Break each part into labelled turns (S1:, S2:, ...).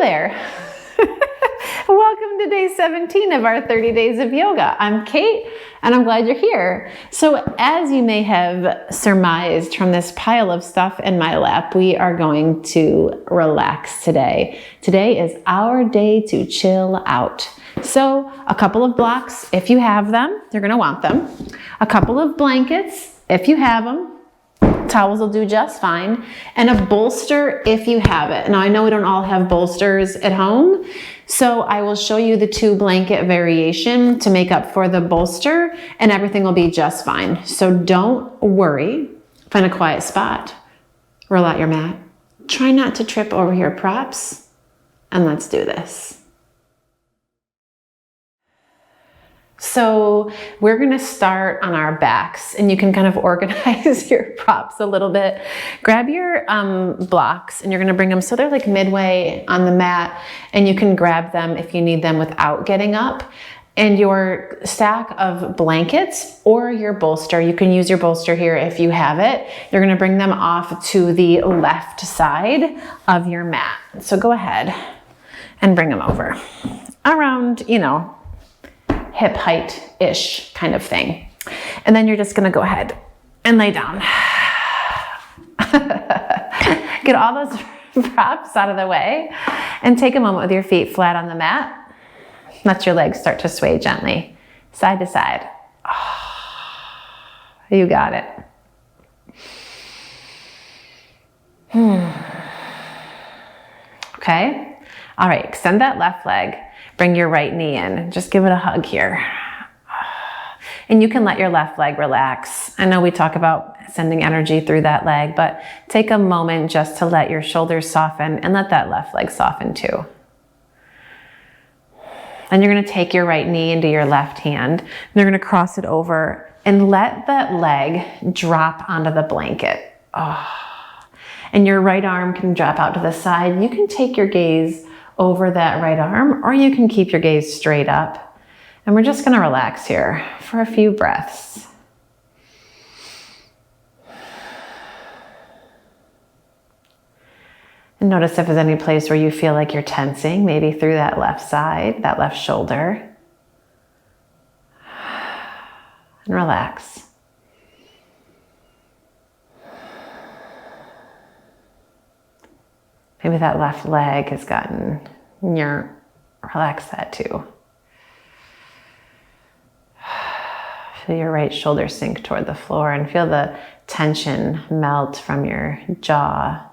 S1: there. Welcome to day 17 of our 30 days of yoga. I'm Kate and I'm glad you're here. So as you may have surmised from this pile of stuff in my lap, we are going to relax today. Today is our day to chill out. So a couple of blocks, if you have them, you're gonna want them. A couple of blankets, if you have them. Towels will do just fine. And a bolster if you have it. Now I know we don't all have bolsters at home, so I will show you the 2 blanket variation to make up for the bolster and everything will be just fine. So don't worry. Find a quiet spot. Roll out your mat. Try not to trip over your props and let's do this. So we're gonna start on our backs and you can kind of organize your props a little bit. Grab your blocks and you're gonna bring them so they're like midway on the mat, and you can grab them if you need them without getting up. And your stack of blankets or your bolster, you can use your bolster here if you have it. You're gonna bring them off to the left side of your mat. So go ahead and bring them over around, hip height-ish kind of thing. And then you're just gonna go ahead and lay down. Get all those props out of the way and take a moment with your feet flat on the mat. Let your legs start to sway gently, side to side. Oh, you got it. Okay, all right, extend that left leg. Bring your right knee in. Just give it a hug here. And you can let your left leg relax. I know we talk about sending energy through that leg, but take a moment just to let your shoulders soften and let that left leg soften too. Then you're gonna take your right knee into your left hand. And you're gonna cross it over and let that leg drop onto the blanket. And your right arm can drop out to the side. You can take your gaze over that right arm, or you can keep your gaze straight up. And we're just gonna relax here for a few breaths. And notice if there's any place where you feel like you're tensing, maybe through that left side, that left shoulder. And relax. Maybe that left leg has gotten, relax that too. Feel your right shoulder sink toward the floor and feel the tension melt from your jaw,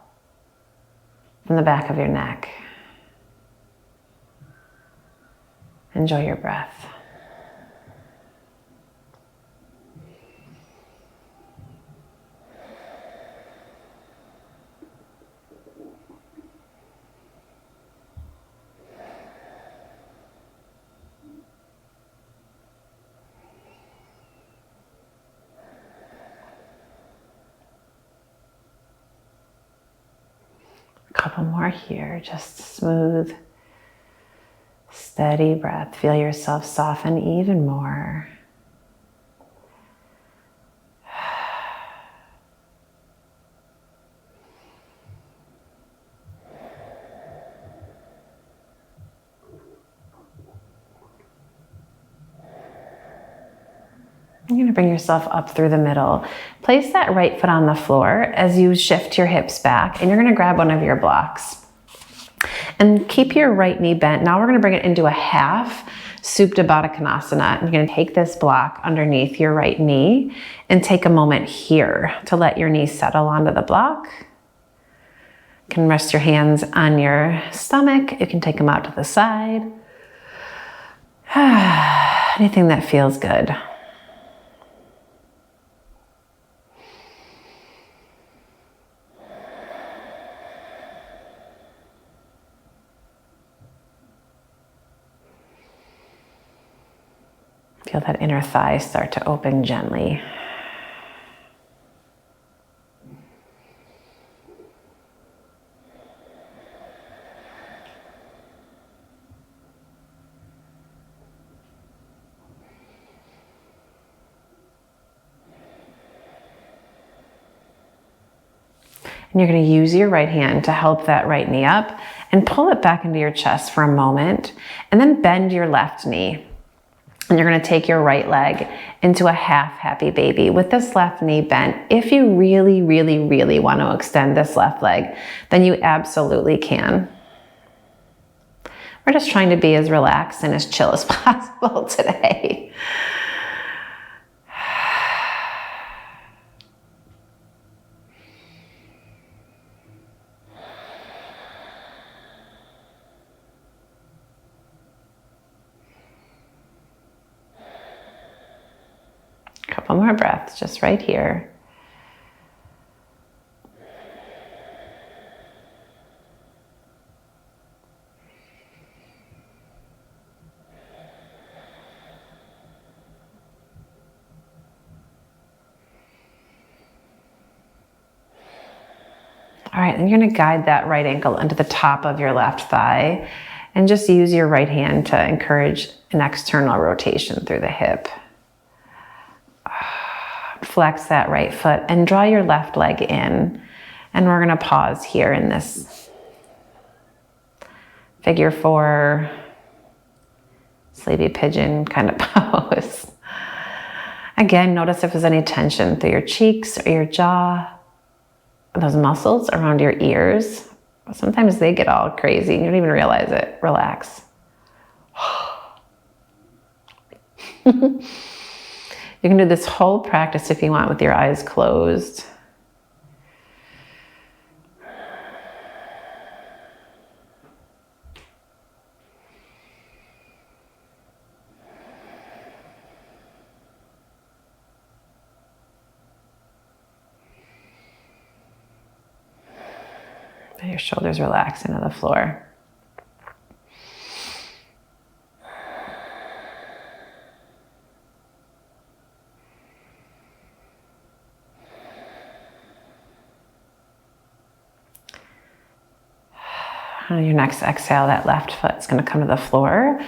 S1: from the back of your neck. Enjoy your breath. Couple more here, just smooth, steady breath. Feel yourself soften even more. You're going to bring yourself up through the middle. Place that right foot on the floor as you shift your hips back, and you're going to grab one of your blocks. And keep your right knee bent. Now we're going to bring it into a half Supta Baddha Konasana. And you're going to take this block underneath your right knee and take a moment here to let your knee settle onto the block. You can rest your hands on your stomach. You can take them out to the side. Anything that feels good. Feel that inner thigh start to open gently. And you're going to use your right hand to help that right knee up and pull it back into your chest for a moment, and then bend your left knee. And you're gonna take your right leg into a half happy baby with this left knee bent. If you really, really, really want to extend this left leg, then you absolutely can. We're just trying to be as relaxed and as chill as possible today. Couple more breaths just right here. All right, and you're gonna guide that right ankle into the top of your left thigh and just use your right hand to encourage an external rotation through the hip. Flex that right foot and draw your left leg in. And we're gonna pause here in this figure 4, sleepy pigeon kind of pose. Again, notice if there's any tension through your cheeks or your jaw, those muscles around your ears. Sometimes they get all crazy and you don't even realize it. Relax. You can do this whole practice if you want with your eyes closed. Let your shoulders relax into the floor. On your next exhale, that left foot's gonna come to the floor.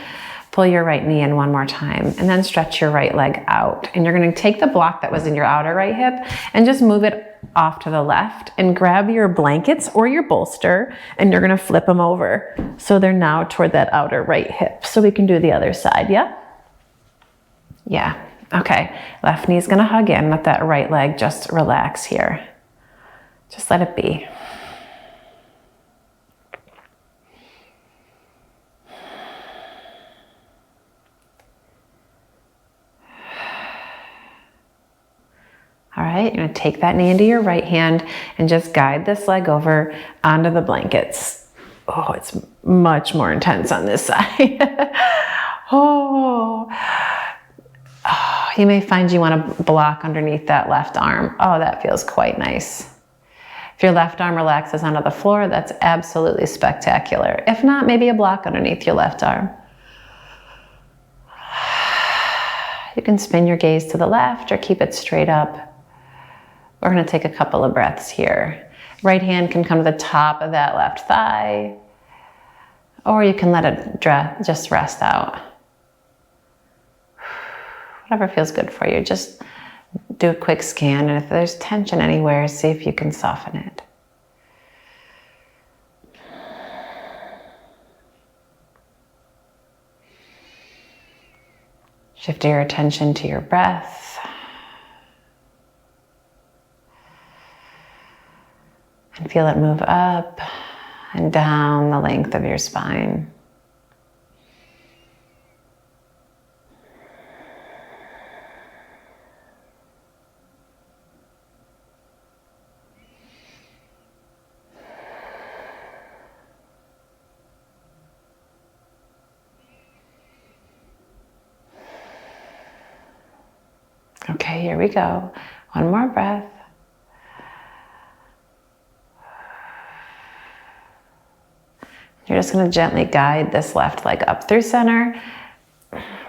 S1: Pull your right knee in one more time and then stretch your right leg out. And you're gonna take the block that was in your outer right hip and just move it off to the left and grab your blankets or your bolster and you're gonna flip them over. So they're now toward that outer right hip. So we can do the other side, yeah? Yeah, okay. Left knee's gonna hug in, let that right leg just relax here. Just let it be. All right, you're gonna take that knee into your right hand and just guide this leg over onto the blankets. Oh, it's much more intense on this side. Oh, you may find you wanna block underneath that left arm. Oh, that feels quite nice. If your left arm relaxes onto the floor, that's absolutely spectacular. If not, maybe a block underneath your left arm. You can spin your gaze to the left or keep it straight up. We're gonna take a couple of breaths here. Right hand can come to the top of that left thigh, or you can let it just rest out. Whatever feels good for you. Just do a quick scan, and if there's tension anywhere, see if you can soften it. Shift your attention to your breath. And feel it move up and down the length of your spine. Okay, here we go. One more breath. You're just gonna gently guide this left leg up through center.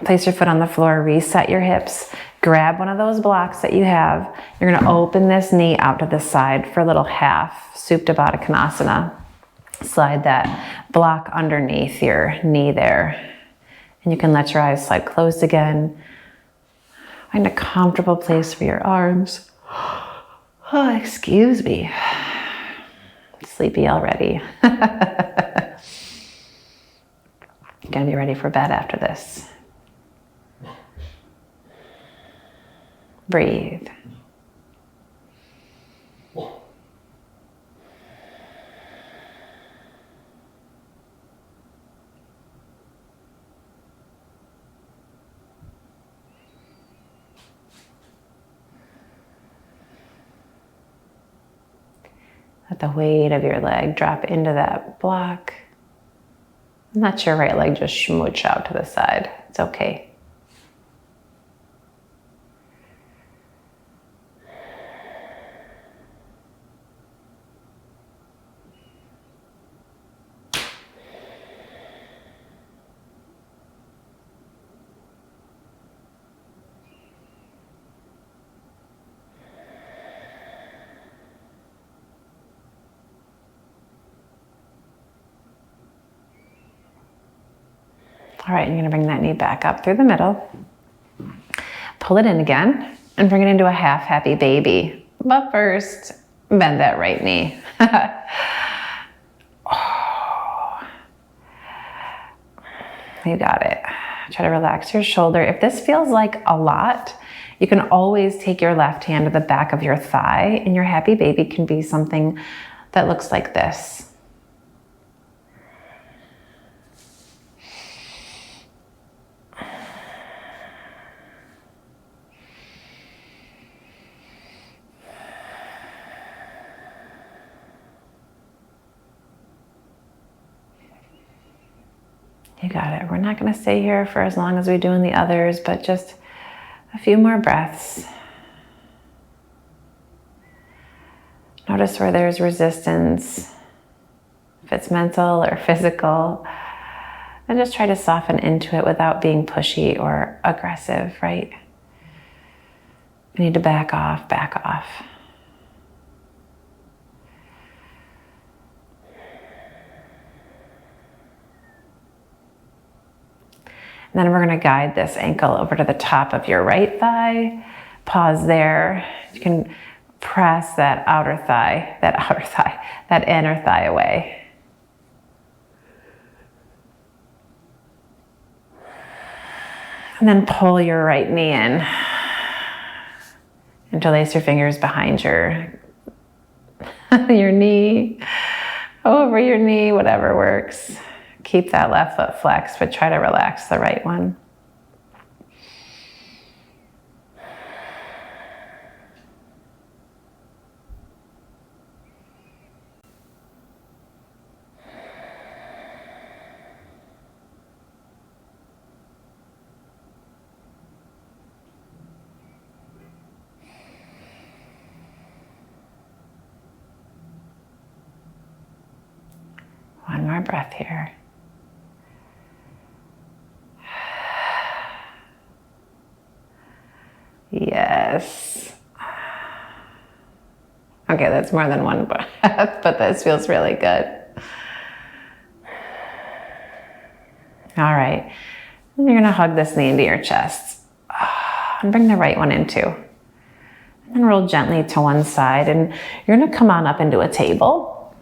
S1: Place your foot on the floor, reset your hips, grab one of those blocks that you have. You're gonna open this knee out to the side for a little half Supta Baddha Konasana. Slide that block underneath your knee there. And you can let your eyes slide closed again. Find a comfortable place for your arms. Oh, excuse me. Sleepy already. You're gonna be ready for bed after this. Breathe. Let the weight of your leg drop into that block. Let your right leg just smooch out to the side. It's okay. All right, you're gonna bring that knee back up through the middle. Pull it in again and bring it into a half happy baby. But first, bend that right knee. Oh, you got it. Try to relax your shoulder. If this feels like a lot, you can always take your left hand to the back of your thigh, and your happy baby can be something that looks like this. You got it. We're not going to stay here for as long as we do in the others, but just a few more breaths. Notice where there's resistance, if it's mental or physical, and just try to soften into it without being pushy or aggressive, right? You need to back off, back off. And then we're going to guide this ankle over to the top of your right thigh. Pause there. You can press that inner thigh away. And then pull your right knee in. Interlace your fingers behind your knee, over your knee, whatever works. Keep that left foot flexed, but try to relax the right one. One more breath here. Yes. Okay, that's more than one breath, but this feels really good. All right, and you're gonna hug this knee into your chest and bring the right one in too. And then roll gently to one side, and you're gonna come on up into a table.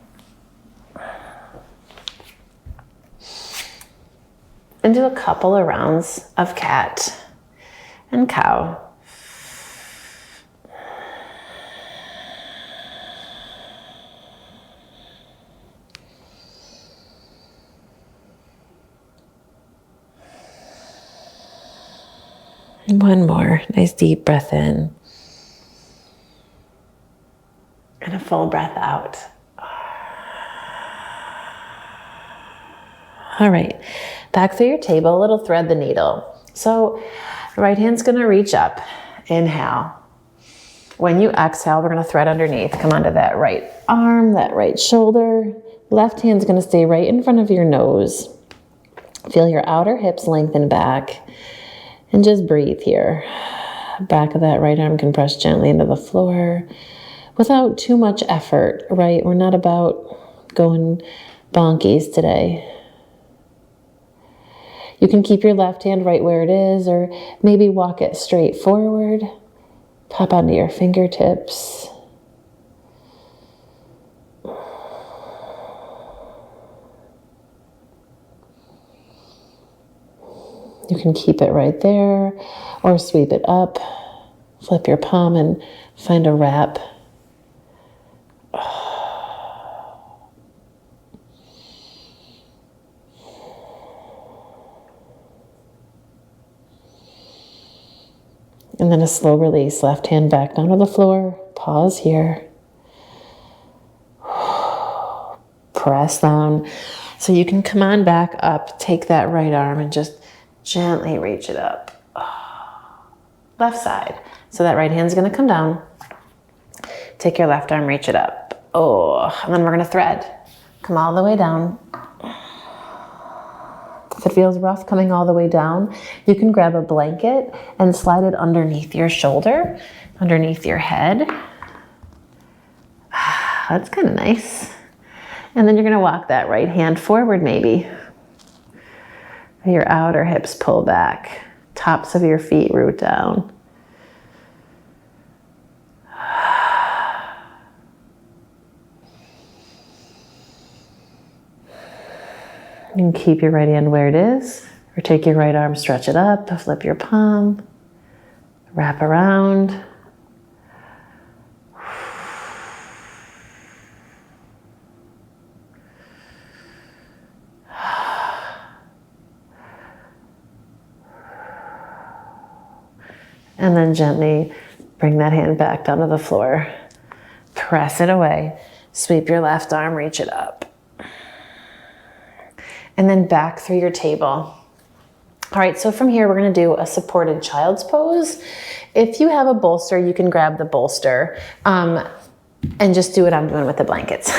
S1: And do a couple of rounds of cat and cow. One more nice deep breath in. And a full breath out. All right, back through your table, a little thread the needle. So right hand's gonna reach up, inhale. When you exhale, we're gonna thread underneath. Come onto that right arm, that right shoulder. Left hand's gonna stay right in front of your nose. Feel your outer hips lengthen back and just breathe here. Back of that right arm can press gently into the floor without too much effort, right? We're not about going bonkies today. You can keep your left hand right where it is, or maybe walk it straight forward. Pop onto your fingertips. You can keep it right there or sweep it up, flip your palm and find a wrap. And then a slow release, left hand back down to the floor. Pause here. Press down. So you can come on back up, take that right arm and just gently reach it up. Left side. So that right hand's gonna come down. Take your left arm, reach it up. Oh, and then we're gonna thread. Come all the way down. If it feels rough coming all the way down, you can grab a blanket and slide it underneath your shoulder, underneath your head. That's kind of nice. And then you're gonna walk that right hand forward maybe. Your outer hips pull back. Tops of your feet root down. You can keep your right hand where it is, or take your right arm, stretch it up, flip your palm, wrap around. And then gently bring that hand back down to the floor. Press it away. Sweep your left arm, reach it up. And then back through your table. All right, so from here, we're gonna do a supported child's pose. If you have a bolster, you can grab the bolster and just do what I'm doing with the blankets.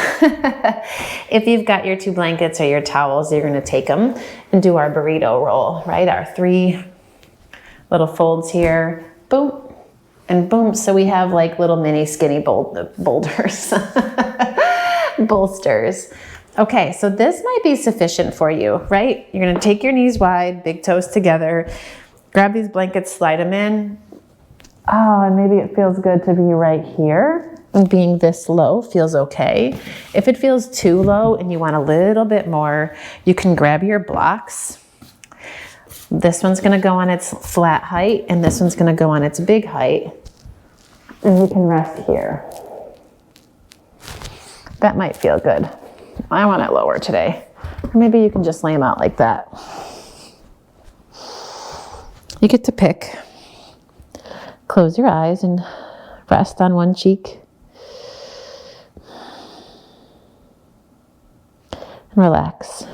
S1: If you've got your 2 blankets or your towels, you're gonna take them and do our burrito roll, right? Our 3 little folds here, boom, and boom. So we have like little mini skinny boulders, bolsters. Okay, so this might be sufficient for you, right? You're gonna take your knees wide, big toes together, grab these blankets, slide them in. Oh, and maybe it feels good to be right here. And being this low feels okay. If it feels too low and you want a little bit more, you can grab your blocks. This one's gonna go on its flat height and this one's gonna go on its big height. And you can rest here. That might feel good. I want it lower today. Or maybe you can just lay them out like that. You get to pick. Close your eyes and rest on one cheek. And relax.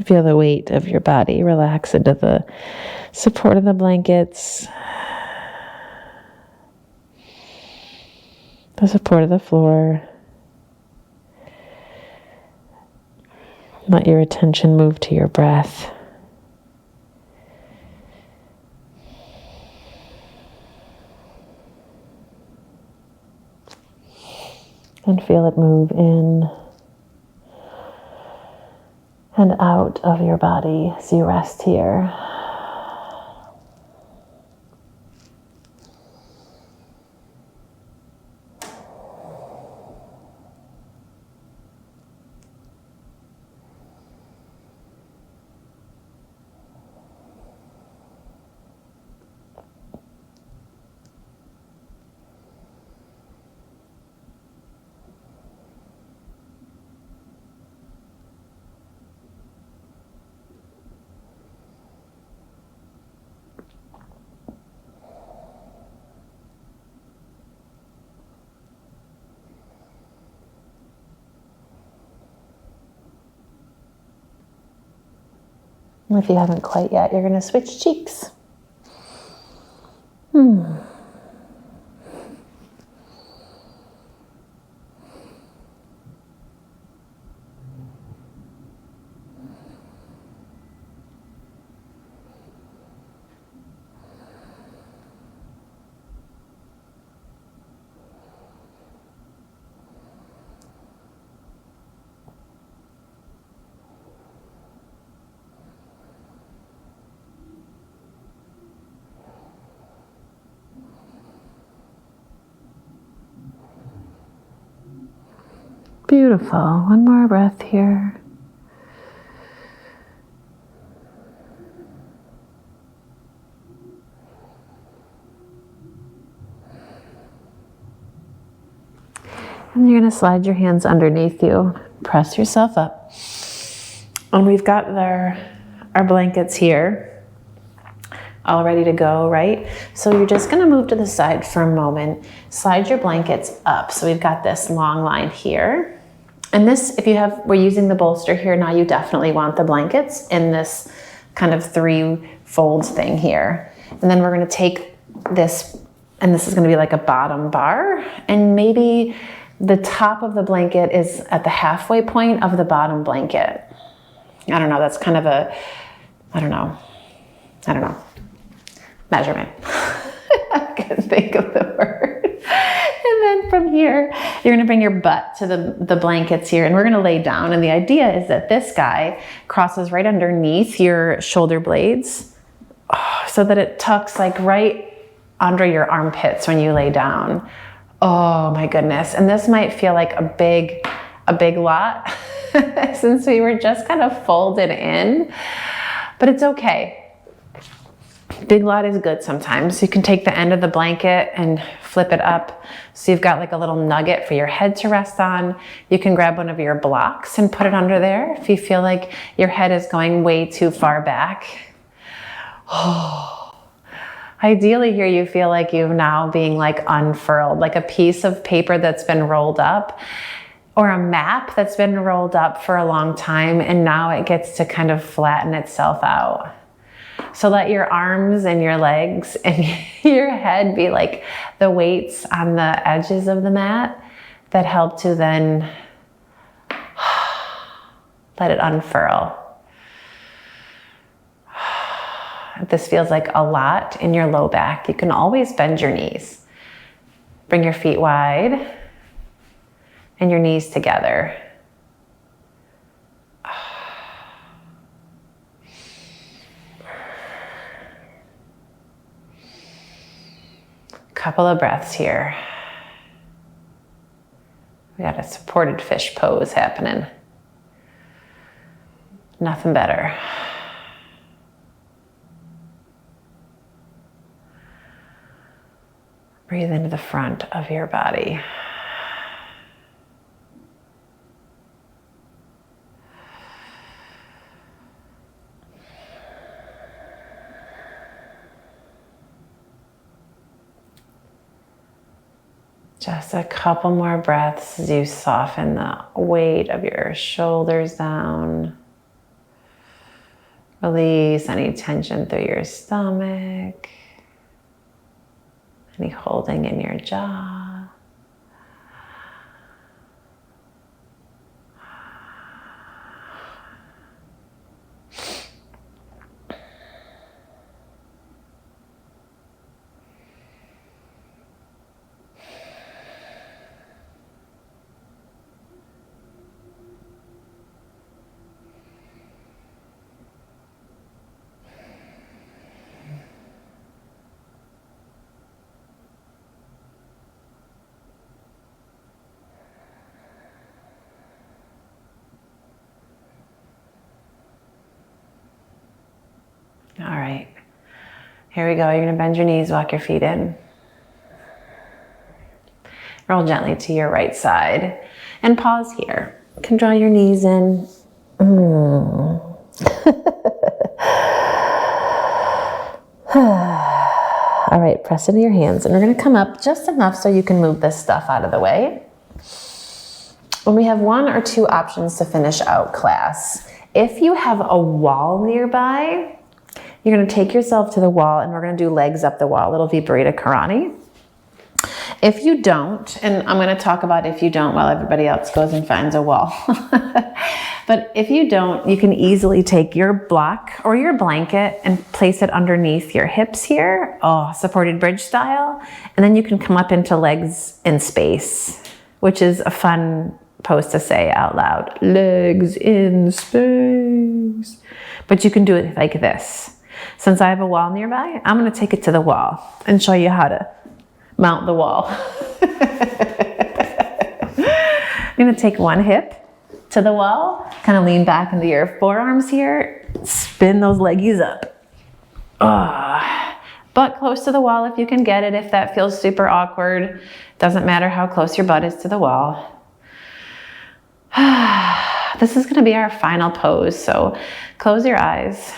S1: Feel the weight of your body relax into the support of the blankets, the support of the floor. Let your attention move to your breath. And feel it move in and out of your body as you rest here. If you haven't quite yet, you're going to switch cheeks. Beautiful. One more breath here. And you're going to slide your hands underneath you. Press yourself up. And we've got our blankets here all ready to go, right? So you're just going to move to the side for a moment. Slide your blankets up. So we've got this long line here. And this, if we're using the bolster here, now you definitely want the blankets in this kind of 3 folds thing here. And then we're going to take this, and this is going to be like a bottom bar, and maybe the top of the blanket is at the halfway point of the bottom blanket. I don't know, that's kind of a, I don't know, measurement. I couldn't think of the word. And then from here, you're gonna bring your butt to the blankets here, and we're gonna lay down. And the idea is that this guy crosses right underneath your shoulder blades, so that it tucks like right under your armpits when you lay down. Oh my goodness. And this might feel like a big lot since we were just kind of folded in, but it's okay. Big lot is good sometimes. You can take the end of the blanket and flip it up so you've got like a little nugget for your head to rest on. You can grab one of your blocks and put it under there if you feel like your head is going way too far back. Oh. Ideally here you feel like you've now being like unfurled, like a piece of paper that's been rolled up, or a map that's been rolled up for a long time, and now it gets to kind of flatten itself out. So let your arms and your legs and your head be like the weights on the edges of the mat that help to then let it unfurl. If this feels like a lot in your low back, you can always bend your knees. Bring your feet wide and your knees together. Couple of breaths here. We got a supported fish pose happening. Nothing better. Breathe into the front of your body. Just a couple more breaths as you soften the weight of your shoulders down. Release any tension through your stomach. Any holding in your jaw. All right, here we go. You're gonna bend your knees, walk your feet in. Roll gently to your right side and pause here. You can draw your knees in. All right, press into your hands, and we're gonna come up just enough so you can move this stuff out of the way. And we have 1 or 2 options to finish out class. If you have a wall nearby, you're gonna take yourself to the wall, and we're gonna do legs up the wall, little Viparita Karani. If you don't, and I'm gonna talk about if you don't while everybody else goes and finds a wall. But if you don't, you can easily take your block or your blanket and place it underneath your hips here, supported bridge style. And then you can come up into legs in space, which is a fun pose to say out loud. Legs in space. But you can do it like this. Since I have a wall nearby, I'm gonna take it to the wall and show you how to mount the wall. I'm gonna take one hip to the wall, kind of lean back into your forearms here, spin those leggies up. Butt close to the wall if you can get it. If that feels super awkward, doesn't matter how close your butt is to the wall. This is gonna be our final pose, so close your eyes.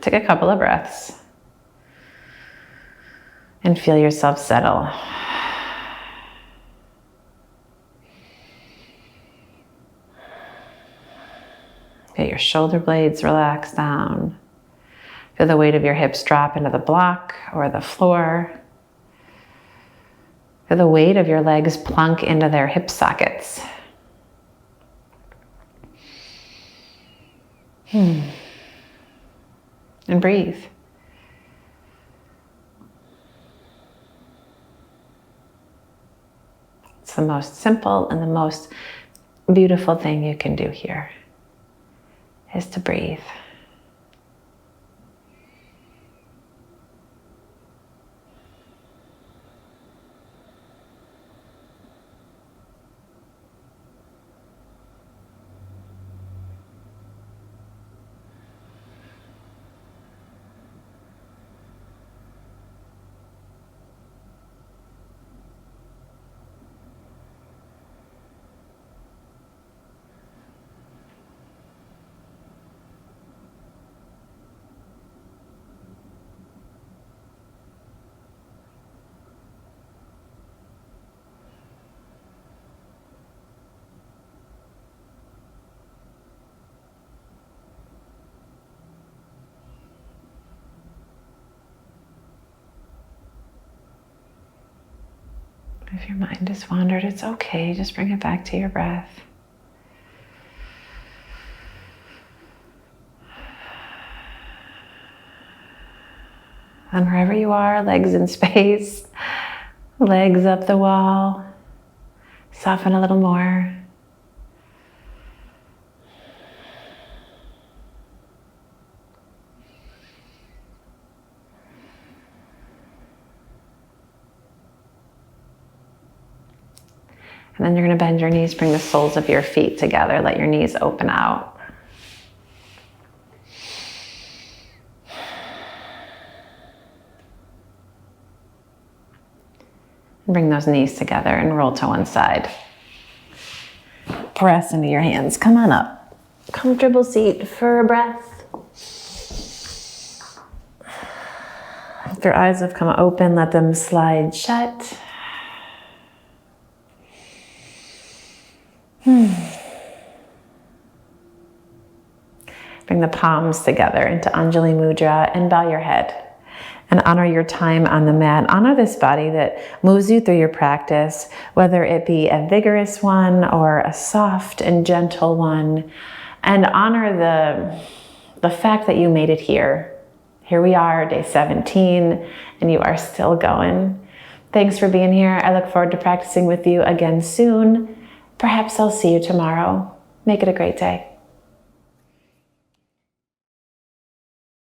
S1: Take a couple of breaths and feel yourself settle. Feel your shoulder blades relax down. Feel the weight of your hips drop into the block or the floor. Feel the weight of your legs plunk into their hip sockets. And breathe. It's the most simple and the most beautiful thing you can do here, is to breathe. If your mind has wandered, it's okay. Just bring it back to your breath. And wherever you are, legs in space, legs up the wall, soften a little more. And then you're going to bend your knees, bring the soles of your feet together, let your knees open out. And bring those knees together and roll to one side. Press into your hands. Come on up. Comfortable seat for a breath. If your eyes have come open, let them slide shut. Bring the palms together into Anjali Mudra and bow your head and honor your time on the mat. Honor this body that moves you through your practice, whether it be a vigorous one or a soft and gentle one, and honor the fact that you made it here. Here we are, day 17, and you are still going. Thanks for being here. I look forward to practicing with you again soon. Perhaps I'll see you tomorrow. Make it a great day.